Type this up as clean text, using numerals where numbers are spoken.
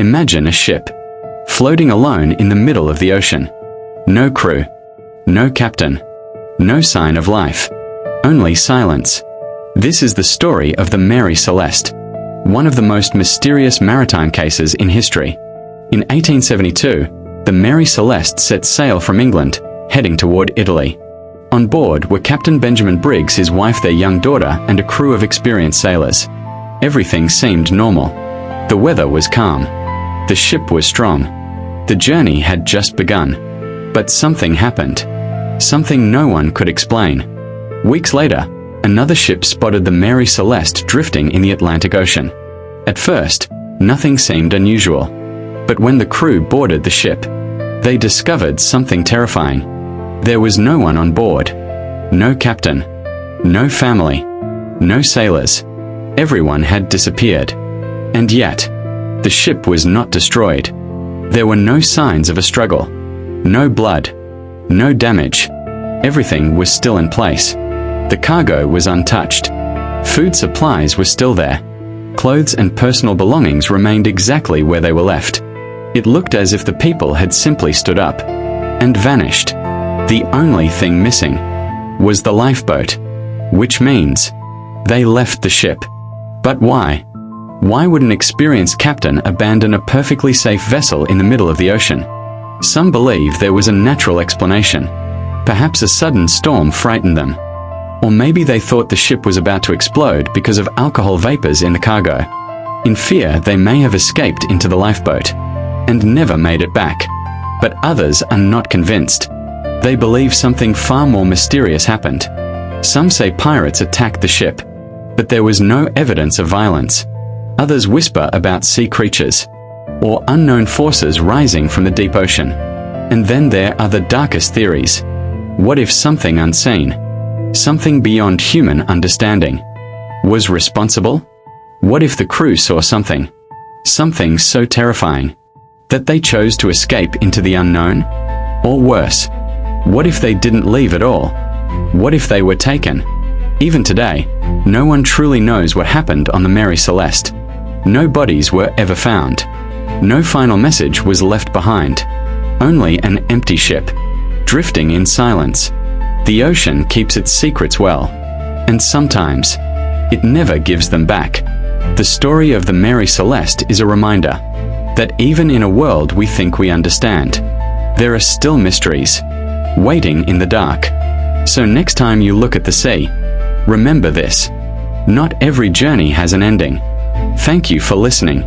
Imagine a ship, floating alone in the middle of the ocean. No crew, no captain, no sign of life, only silence. This is the story of the Mary Celeste, one of the most mysterious maritime cases in history. In 1872, the Mary Celeste set sail from England, heading toward Italy. On board were Captain Benjamin Briggs, his wife, their young daughter, and a crew of experienced sailors. Everything seemed normal. The weather was calm. The ship was strong. The journey had just begun. But something happened. Something no one could explain. Weeks later, another ship spotted the Mary Celeste drifting in the Atlantic Ocean. At first, nothing seemed unusual. But when the crew boarded the ship, they discovered something terrifying. There was no one on board. No captain. No family. No sailors. Everyone had disappeared. And yet, the ship was not destroyed. There were no signs of a struggle. No blood. No damage. Everything was still in place. The cargo was untouched. Food supplies were still there. Clothes and personal belongings remained exactly where they were left. It looked as if the people had simply stood up and vanished. The only thing missing was the lifeboat, which means they left the ship. But why? Why would an experienced captain abandon a perfectly safe vessel in the middle of the ocean? Some believe there was a natural explanation. Perhaps a sudden storm frightened them. Or maybe they thought the ship was about to explode because of alcohol vapors in the cargo. In fear, they may have escaped into the lifeboat and never made it back. But others are not convinced. They believe something far more mysterious happened. Some say pirates attacked the ship, but there was no evidence of violence. Others whisper about sea creatures or unknown forces rising from the deep ocean. And then there are the darkest theories. What if something unseen, something beyond human understanding, was responsible? What if the crew saw something so terrifying that they chose to escape into the unknown? Or worse, what if they didn't leave at all? What if they were taken? Even today, no one truly knows what happened on the Mary Celeste. No bodies were ever found. No final message was left behind. Only an empty ship, drifting in silence. The ocean keeps its secrets well, and sometimes it never gives them back. The story of the Mary Celeste is a reminder that even in a world we think we understand, there are still mysteries waiting in the dark. So next time you look at the sea, remember this: not every journey has an ending. Thank you for listening.